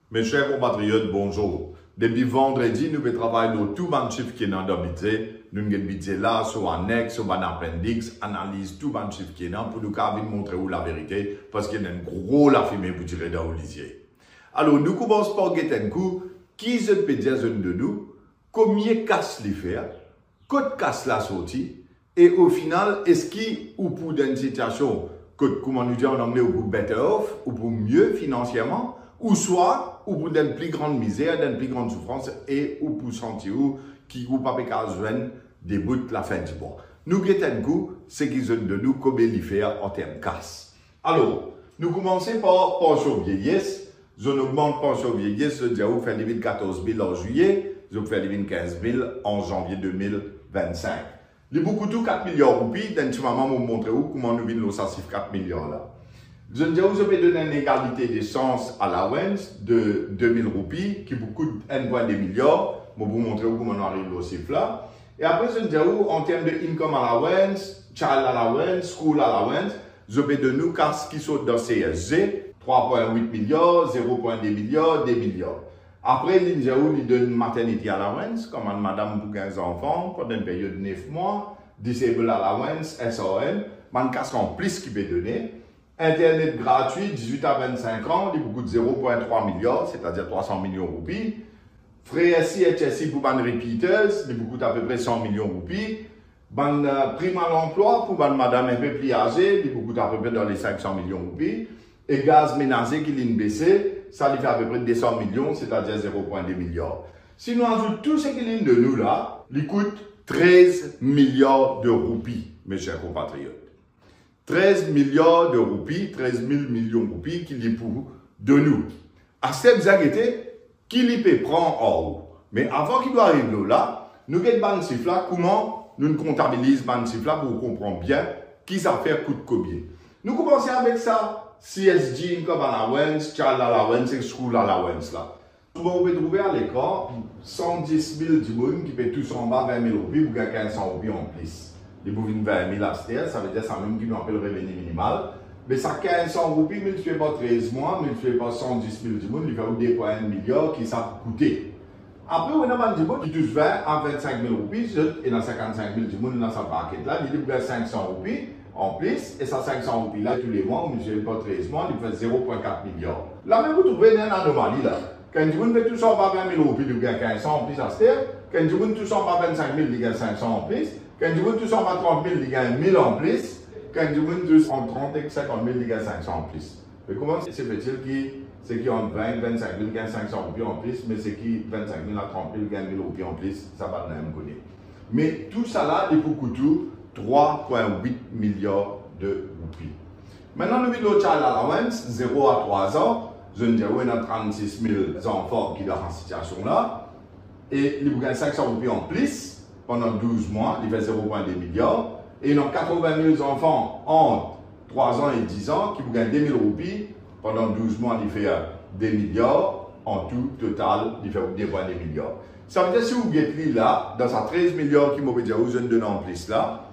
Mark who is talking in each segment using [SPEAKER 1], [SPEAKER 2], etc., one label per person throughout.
[SPEAKER 1] Mes chers compatriotes, bonjour. Depuis vendredi, nous travaillons sur tout le chiffre qui est dans le budget. Nous avons le budget là, sur annexe, sur appendix, analyse tout le chiffre qui est là pour nous montrer où la vérité, parce qu'il y a une grosse la fumée pour tirer dans l'Olysée. Alors, nous commençons par guetter un coup. Qui se peut dire de nous? Combien casse les faire? Côte casse la sortie? Et au final, est-ce qu'il ou pour une situation, comment nous dire en anglais, ou pour better off, ou pour mieux financièrement, ou soit, ou pour une plus grande misère, d'une plus grande souffrance, et ou pour sentir qui ou pas besoin des bouts de la fin du mois. Nous guettons coup, c'est qu'ils ont de nous combien ils faire en termes casse. Alors, nous commençons par pension vieillesse. Je augmente pension vieillesse, je dis vous faites 14 000 en juillet, je fais 15 000 en janvier 2025. Il y a beaucoup de 4 milliards de roupies, d'un petit moment, vous montrer comment nous vivons ces 4 milliards là. Je dis vous avez donné une égalité des chances à la allowance de 2000 roupies, qui vous coûte 1,2 milliard. Je vais vous montrer comment on arrive au chiffre là. Et après, je dis en termes de income allowance, child allowance, school allowance, je vais donner nous ce qui sont dans CSG, 3,8 milliards, 0,2 milliards, 2 milliards. Après, l'Injaou lui donne maternity allowance, comme une madame pour 15 enfants, pendant une période de 9 mois, disable allowance, SON, man casse en plus qui peut donner. Internet gratuit, 18 à 25 ans, il beaucoup de 0,3 milliards, c'est-à-dire 300 millions de roupies. Frais SI pour ban repeaters, il beaucoup à peu près 100 millions de roupies. Ban prime à l'emploi pour ban madame un peu plus âgée, il beaucoup à peu près dans les 500 millions de roupies. Et gaz ménager qui l'a baissé, ça lui fait à peu près 200 millions, c'est-à-dire 0,2 milliards. Si nous ajoutons tout ce qui est de nous là, il coûte 13 milliards de roupies, mes chers compatriotes. 13 milliards de roupies, 13 000 millions de roupies qu'il y pour de nous. À cette zagété, qu'il y peut prendre en haut. Mais avant qu'il doit arriver là, nous avons ce chiffre là, comment nous comptabilisons ce chiffre là pour comprendre bien qui ça fait coûte combien. Nous commençons avec ça. CSG, income allowance, child allowance et school allowance là. Souvent, vous pouvez trouver à l'écran 110 000 du monde qui paie tous en bas 20 000 roupies pour gagner 1500 roupies en plus. Les bouvines 20 000 à terre, ça veut dire ça même qui nous appelle le revenu minimal. Mais ça 1500 roupies, mais il ne fait pas 13 mois, mais il ne fait pas 110 000 du monde, il fait 2,1 milliards qui ça coûter. Après, on a du monde qui touche 20 à 25 000 roupies, et dans 55 000 du monde dans sa paquet là, il dit 500 roupies. En plus, et ça 500 roupies là tous les mois, mais je n'ai pas 13 mois, il fait 0,4 milliards. Là même, vous trouvez une anomalie là. Quand vous fait tout ça en bas 20 000 roupies, il gagne 1500 en plus à ce terre. Quand vous tout ça en bas 25 000, il gagne 500 en plus. Quand vous tout ça en bas 30 000, il gagne 1000 en plus. Quand vous tout en 30 et 50 000, il gagne 500 en plus. Mais comment c'est fait-il qui c'est qui en 20, 25 000 gagne 500 roupies en plus, mais c'est qui 25 000 à 30 000 gagne 1000 roupies en plus, ça va même connaître. Mais tout ça là, il faut coûter 3,8 milliards de roupies. Maintenant, nous avons le child allowance, 0 à 3 ans. Je ne dis pas, il y a 36 000 enfants qui sont dans cette situation-là. Et il gagne 500 roupies en plus pendant 12 mois, il fait 0,2 milliards. Et il y a 80 000 enfants entre 3 ans et 10 ans qui gagnent 2 000 roupies pendant 12 mois, il fait 2 milliards. En tout, total, il fait 2,2 milliards. Ça veut dire que si vous gagnez là, dans ces 13 milliards qui m'ont dit, vous en donnez en plus là,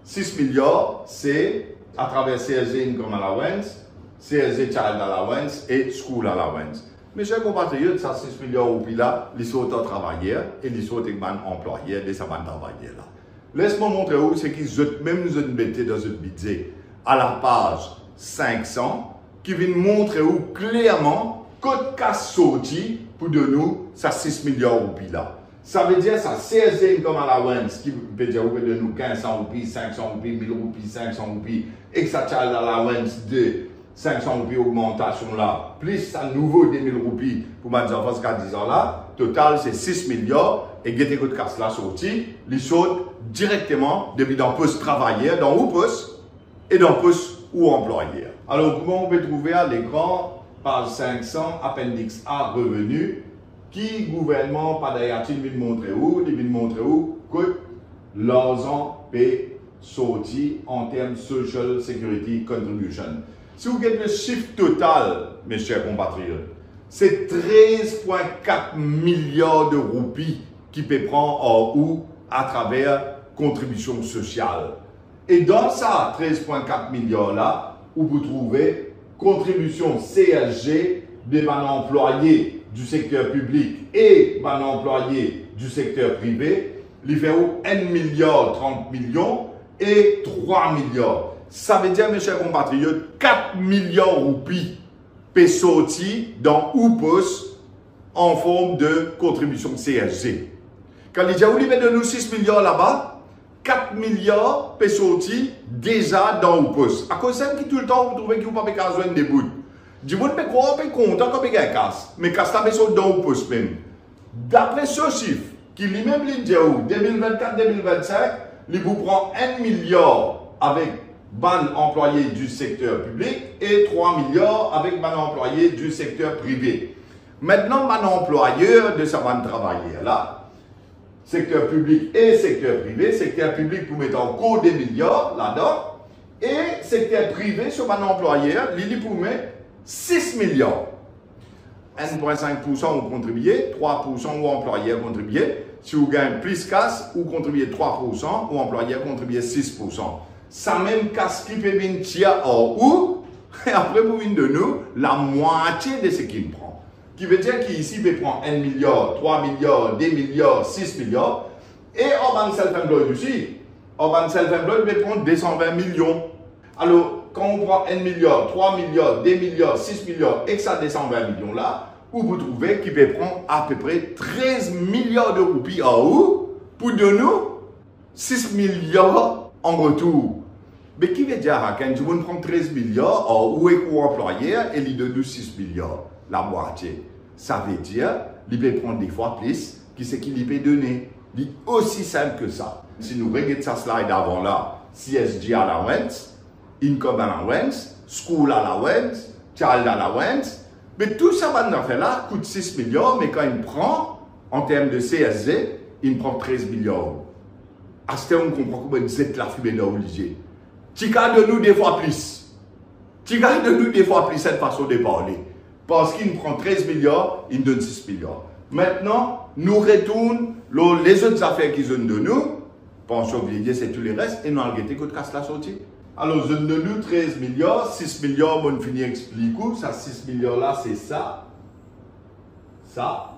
[SPEAKER 1] 6 milliards, c'est à travers CSG Income Allowance, CSG Child Allowance et School Allowance. Mes chers compatriotes, ça 6 milliards roupies là, ils sont en travailleurs et ils sont employés et ça va travailler là. Laisse-moi montrer où c'est qu'ils ont même nous mettez dans un budget à la page 500 qui vient montrer où clairement code casse sorti pour de nous ça 6 milliards roupies là. Ça veut dire ça, CSG Income Allowance, qui veut dire de nous 1500 roupies, 500 roupies, 1000 roupies, 500 roupies, et que ça Child Allowance de 500 roupies augmentation là, plus ça nouveau 2000 roupies pour ma enfants jusqu'à 10 ans là, total c'est 6 milliards, et Gété Côte Casse là sorti, ils sautent directement depuis dans le poste travailleur, dans où poste, et dans le poste ou employeur. Alors, comment on peut trouver à l'écran, page 500, appendix A, revenu, qui gouvernement pas d'ailleurs il vient montrer où que l'argent peut sortir en termes social security contribution. Si vous regardez le chiffre total, mes chers compatriotes, c'est 13,4 milliards de roupies qui peut prendre en ou à travers contribution sociale. Et dans ça, 13,4 milliards là, où vous trouvez contribution CSG des employés du secteur public et des employés du secteur privé, il fait 1 milliard 30 millions et 3 milliards. Ça veut dire, mes chers compatriotes, 4 milliards de roupies peut sortir dans Oupos en forme de contribution CSG. Quand il dit, vous de nous 6 milliards là-bas, 4 milliards peut sortir déjà dans Oupos. À cause de qui tout le temps, vous trouvez que vous ne pouvez pas besoin des bouts. Du monde peut croire, peut content quand il y a un casse. Mais casse là, c'est dans Oupos même. D'après ce chiffre, qui lui-même dit 2024-2025, il vous prend 1 milliard avec ban employés du secteur public et 3 milliards avec ban employés du secteur privé. Maintenant, ban employeur de sa bande travailleur là, secteur public et secteur privé, secteur public pour mettre en cours des milliards là-dedans, et secteur privé sur ban employeur, il pour mettre 6 milliards. 1,5% vous contribuez, 3% vous employeurs contribuez. Si vous gagnez plus casse, vous contribuez 3%, ou employeur contribuez 6%. Ça même casse qui peut venir en haut, et après pour une de nous, la moitié de ce qu'il prend. Qui veut dire qu'ici, il peut prendre 1 milliard, 3 milliards, 2 milliards, 6 milliards, et en banque self-employed aussi. En banque self-employed, il peut prendre 220 millions. Alors, quand on prend 1 milliard, 3 milliards, 2 milliards, 6 milliards, et que ça descend 20 millions là, vous trouvez qu'il peut prendre à peu près 13 milliards de roupies en haut pour donner 6 milliards en retour. Mais qui veut dire quand tu veux prendre 13 milliards en haut et pour employé et il donne 6 milliards, la moitié. Ça veut dire qu'il peut prendre des fois plus que ce qu'il peut donner. C'est aussi simple que ça. Si nous regardons sa slide avant là, CSG allowance, income allowance, school allowance, child allowance, mais tout ça, là coûte 6 milliards, mais quand il prend, en termes de CSG, il prend 13 milliards. À ce moment, on comprend comment vous êtes la fumée dans l'obligé. Tu de nous des fois plus. Tu de nous des fois plus cette façon de parler. Parce qu'il prend 13 milliards, il donne 6 milliards. Maintenant, nous retournons les autres affaires qu'ils donnent de nous. Pension vieillir, c'est tous les restes, et nous allons regarder que casse la sortie. Alors, je donne nous 13 milliards, 6 milliards, on finit expliquer. Ça, 6 milliards là, c'est ça. Ça.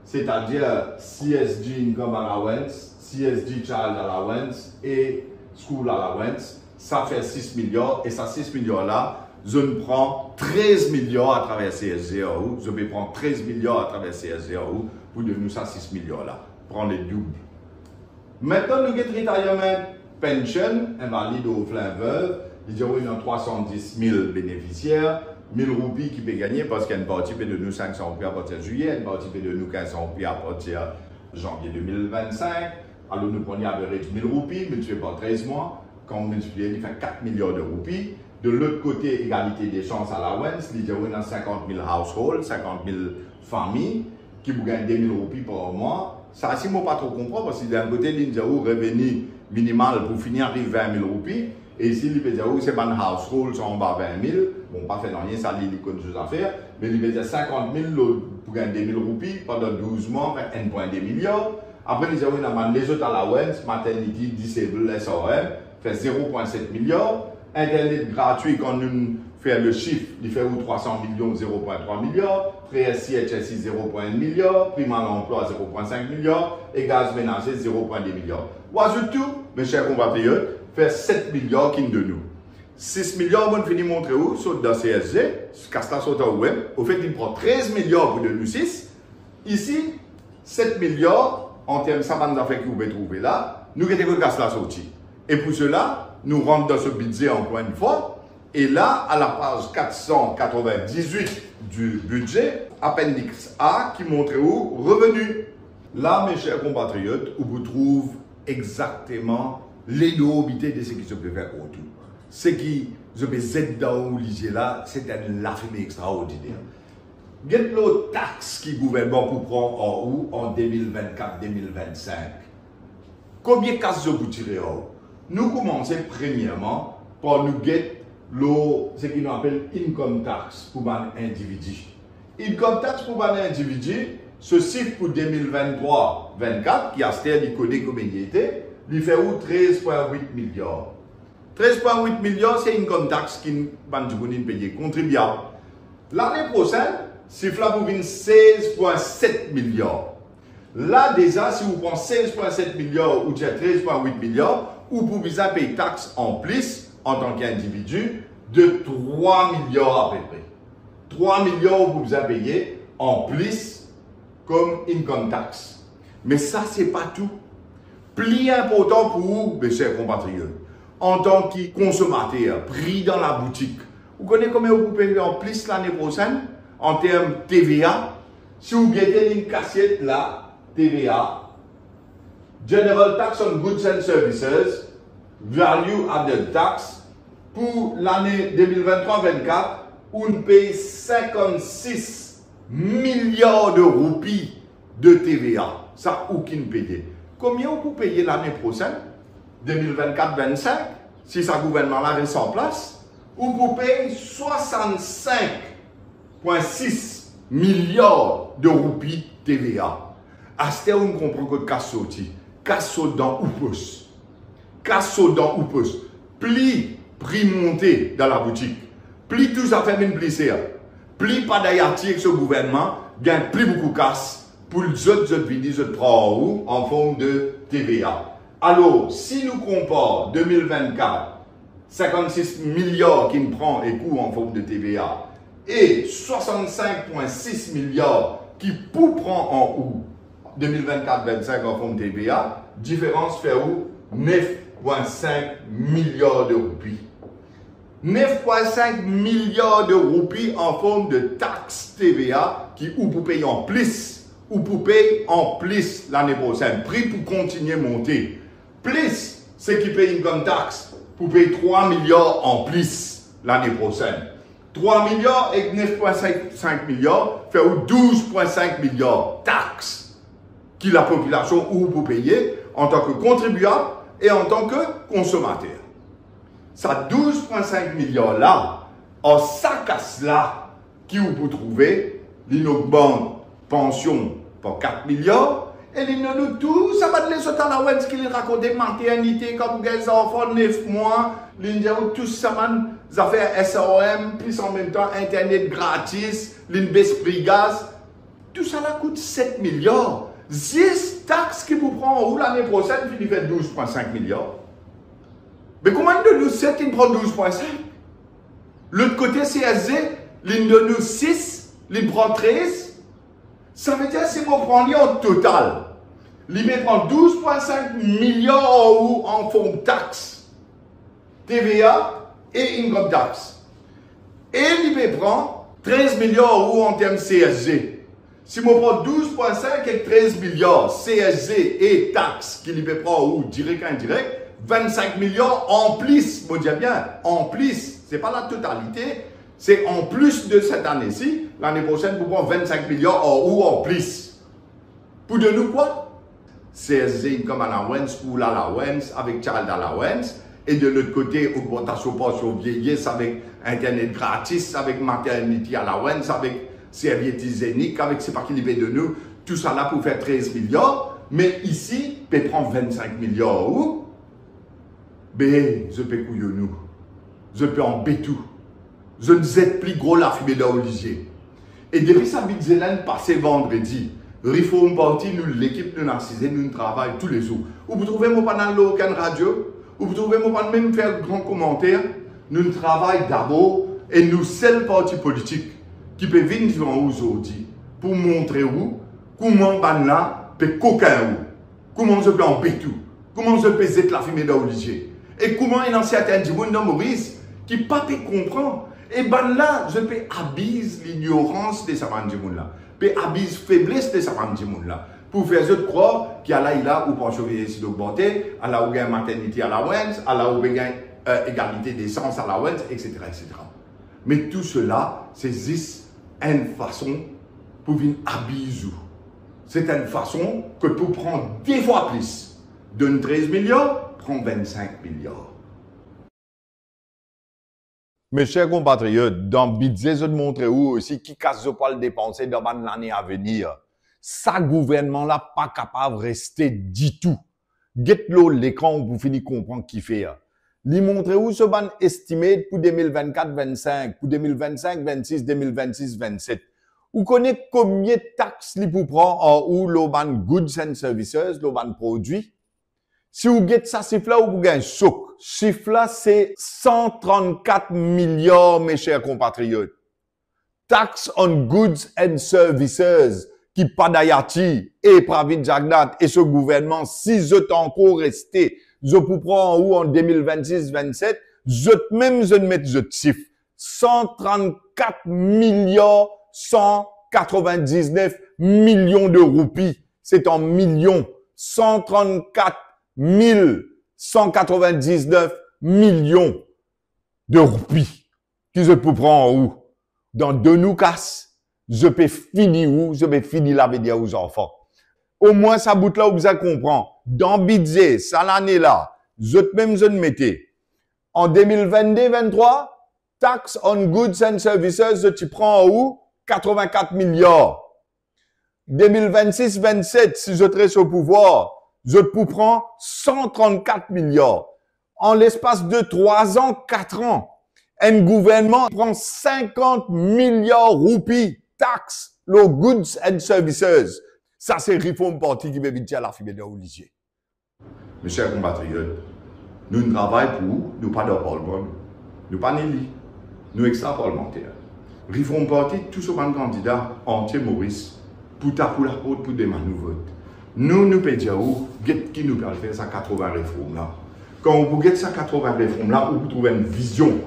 [SPEAKER 1] C'est-à-dire CSG Income Allowance, CSG Child Allowance et School Allowance. Ça fait 6 milliards. Et ça, 6 milliards là, je prends 13 milliards à travers CSG en haut. Je vais prendre 13 milliards à travers CSG en haut pour donner ça 6 milliards là. Prendre les doubles. Maintenant, nous avons retirement. Pension, invalide au plein veuve, il y a 310 000 bénéficiaires, 1000 roupies qui peuvent gagner parce qu'il y a une partie de nous 500 roupies à partir de juillet, une partie de nous 1500 roupies à partir de janvier 2025. Alors nous prenons à peu près 1000 roupies, multiplié par 13 mois, quand on multiplie, il fait 4 milliards de roupies. De l'autre côté, égalité des chances à la allowance, il y a 50 000 households, 50 000 familles qui vous gagnent 2000 roupies par mois. Ça, si moi pas trop comprendre, parce que d'un côté, il y a un revenu minimal pour finir arriver 20 000 roupies. Et ici, il peut dire, c'est un household, en bas 20 000. Bon, pas fait dans rien, ça, il y a une chose à faire. Mais il peut dire 50 000 pour gagner 2 000 roupies pendant 12 mois, 1,2 milliard. Après, il dit, les autres allowance, maternity, disable, SRM, fait 0,7 milliard. Internet gratuit, quand nous fait le chiffre, il fait 300 millions, 0,3 milliards. Frais CHSI, 0,1 milliard. Prime à l'emploi, 0,5 milliard. Et gaz ménager, 0,2 milliard. Ou ajoute tout, mes chers compatriotes, fait 7 milliards qui de nous. 6 milliards, on finit de montrer où, saute dans CSG, Casta saute au web. Au fait, il prend 13 milliards pour de nous 6. Ici, 7 milliards, en termes de savane d'affaires que vous pouvez trouver là, nous avons que Casta sorti. Et pour cela, nous rentrons dans ce budget encore une fois. Et là, à la page 498 du budget, appendix A qui montre où revenu. Là, mes chers compatriotes, où vous trouvez exactement l'énormité de ce qui se peut faire autour. Ce qui se peut être dans le là, c'est une affirmation extraordinaire. Il y a l'autre taxe qui le gouvernement pour prendre en haut en 2024-2025. Combien de cases vous tirez en haut? Nous commençons premièrement par nous guetter ce qu'on appelle income tax pour un individu. Income tax pour un individu, ce chiffre pour 2023-24, qui a été codé comme il était, il fait 13,8 milliards. 13,8 milliards, c'est une income tax qui va payer contribuable. L'année prochaine, chiffre là pour 16,7 milliards. Là, déjà, si vous prenez 16,7 milliards ou 13,8 milliards, ou pour vous payer taxes en plus, en tant qu'individu, de 3 milliards à peu près. 3 milliards vous vous payer en plus comme income tax. Mais ça, ce n'est pas tout. Plus important pour vous, mes chers compatriotes, en tant que consommateur, pris dans la boutique, vous connaissez combien vous payez en plus l'année prochaine en termes TVA? Si vous mettez une cassette là, TVA, General Tax on Goods and Services, Value Added Tax, pour l'année 2023-24, on paye 56 milliards de roupies de TVA. Ça, aucune paye. Combien vous payez l'année prochaine, 2024-25, si ce gouvernement-là reste en place? Vous payez 65,6 milliards de roupies TVA. À ce moment, on comprend que casse dans ou pousse. Casse dans ou pousse. Plus prix monté dans la boutique. Plus tout ça fait une plaisir. Plus pas d'ailleurs que ce gouvernement gagne plus beaucoup casse pour les autres venir en forme de TVA. Alors, si nous comparons 2024, 56 milliards qui nous prend et coût en forme de TVA et 65,6 milliards qui pour prend en août 2024-25 en forme de TVA, différence fait où 9,5 milliards de roupies. 9,5 milliards de roupies en forme de taxe TVA qui ou pour payer en plus ou pour payer en plus l'année prochaine. Prix pour continuer à monter. Plus ceux qui payent une taxe pour payer 3 milliards en plus l'année prochaine. 3 milliards et 9,5 milliards fait 12,5 milliards taxes qui la population ou pour payer en tant que contribuable et en tant que consommateur. Ça 12,5 milliards là, en ça casse là, qui vous pouvez trouver, l'innocente pension pour 4 milliards, et l'innocente tout, ça va les autres à la web qui les racontent maternité, comme des enfants 9 mois, l'innocente tout ça, ça fait SOM, plus en même temps Internet gratis, l'innocente prix gaz, tout ça là coûte 7 milliards. 10 taxes qui vous prend en haut l'année prochaine, puis il fait 12,5 milliards. Mais comment de nous 7, il prend 12,5? L'autre côté, CSG, il de nous 6, il prend 13. Ça veut dire que si vous prenez en total, il prend 12,5 milliards en haut en forme de taxes, TVA et income tax. Et il prend 13 milliards en haut en termes CSG. Si je prends 12,5 et 13 milliards CSG et taxes qu'il peut prendre ou direct et indirect, 25 milliards en plus, je dis bien, en plus, ce n'est pas la totalité, c'est en plus de cette année-ci, l'année prochaine, vous prenez 25 milliards en ou en plus. Pour de nous quoi? CSG comme allowance ou l'allowance avec child allowance, et de l'autre côté, augmentation pension vieillesse avec Internet gratis, avec maternity allowance, avec serviette hygiénique, avec c'est pas qu'il y de nous, tout ça là pour faire 13 milliards, mais ici, peut prendre 25 milliards où? Ben, je peux couiller nous, je peux en tout. Je ne sais plus gros la fumée d'Olivier. Et depuis ça, Bidzelen passé vendredi, Reform Party, nous, l'équipe de Narcisse, nous travaillons tous les jours. Vous trouvez mon panel aucune radio, vous trouvez mon panel même faire grand commentaire, nous travaillons d'abord et nous, seul parti politique qui peut venir aujourd'hui pour montrer où, comment là peut coquin où, comment je peux en tout, comment je peux zéter la fumée d'Olivier. Et comment il y a certains gens dans Maurice qui ne peuvent pas comprendre. Et ben là, je peux abuser l'ignorance de ces gens là. Je peux abuser la faiblesse de ces gens là. Pour faire autres croire qu'il y a là, ou pour chauffer les d'augmenter, à la où il y a maternité à la wens, à la où il y a égalité d'essence à la wens, etc., etc. Mais tout cela, c'est juste une façon pour venir abuser. C'est une façon que pour prendre 10 fois plus de 13 millions, prendre 25 milliards. Mes chers compatriotes, dans budget, je te montre où aussi qui casse pas le dépenser dans l'année à venir. Ça, gouvernement-là, pas capable de rester du tout. Get-le l'écran pour finir comprendre qui fait. Li montre où ce ban estimé pour 2024-25, pour 2025-26, 2026-27. Vous connaissez combien de taxes li pour prendre en ou le ban goods and services, le ban produits? Si vous avez ça chiffre là, vous avez un choc. Chiffre là, c'est 134 milliards, mes chers compatriotes. Tax on goods and services, qui pas d'Ayati et Pravind Jagnat et ce gouvernement, si je encore resté, je peux prendre en haut en 2026-27, je même je mets ce chiffre. 134 milliards 199 millions de roupies. C'est en millions. 134 199 millions de roupies que je peux prendre en haut. Dans deux nous casse, je peux finir où, je peux finir la vidéo aux enfants. Au moins, ça bout là où vous comprenez. Dans budget, ça l'année là, je mettais. En 2022-23, tax on goods and services, je prends en haut 84 milliards. 2026-27, si je traite au pouvoir, je peux prendre 134 milliards. En l'espace de 3 ans, 4 ans, un gouvernement prend 50 milliards roupies taxes, les goods and services. Ça, c'est réforme parti qui veut dire la fille de l'Olivier. Mes chers compatriotes, nous ne travaillons pour nous pas dans le Parlement, nous pas ni nous extra-parlementaires. Réforme parti, tout ce bon candidat entier Maurice, pour ta pour la porte pour demander nous vote. Nous pouvons dire qui nous peut faire ça 80 réformes là. Quand vous avez ça 80 réformes là, vous trouvez une vision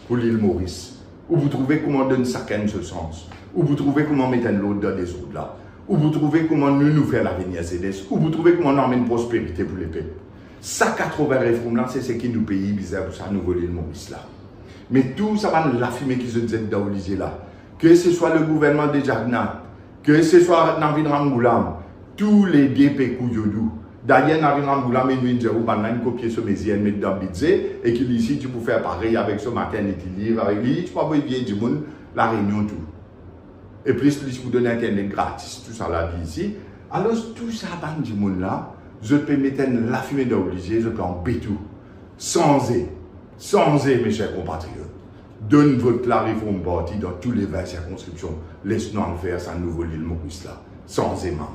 [SPEAKER 1] pour l'île Maurice. Où vous trouvez comment donner ça ce sens. Où vous trouvez comment mettre l'autre dans des autres là. Où vous trouvez comment nous faire l'avenir CDS. Où vous trouvez comment on emmène prospérité pour les peuples. Ça 80 réformes là, c'est ce qui nous paye bizarre pour ça nous voler l'île Maurice là. Mais tout ça va l'affirmer qui se dit dans l'Olivier là. Que ce soit le gouvernement de Jagnat, que ce soit Navid Ramgoulam, tous les DP Kouyodou. D'ailleurs, Navid Ramgoulam et Nvinjerou, ils copier ce métier, mettre dans le budget, et qu'il ici, tu peux faire pareil avec ce matin, et tu livres avec lui, tu peux pas bien du monde, la réunion, tout. Et puis, tu peux donner Internet gratis, tout ça là, ici. Alors, tout ça, du monde là, je peux mettre la fumée dans l'Olivier, je peux en tout. Sans mes chers compatriotes. Donne votre la réforme partie dans tous les 20 circonscriptions. Laisse-nous en faire ça nouveau l'île Maurice là. Sans aimant.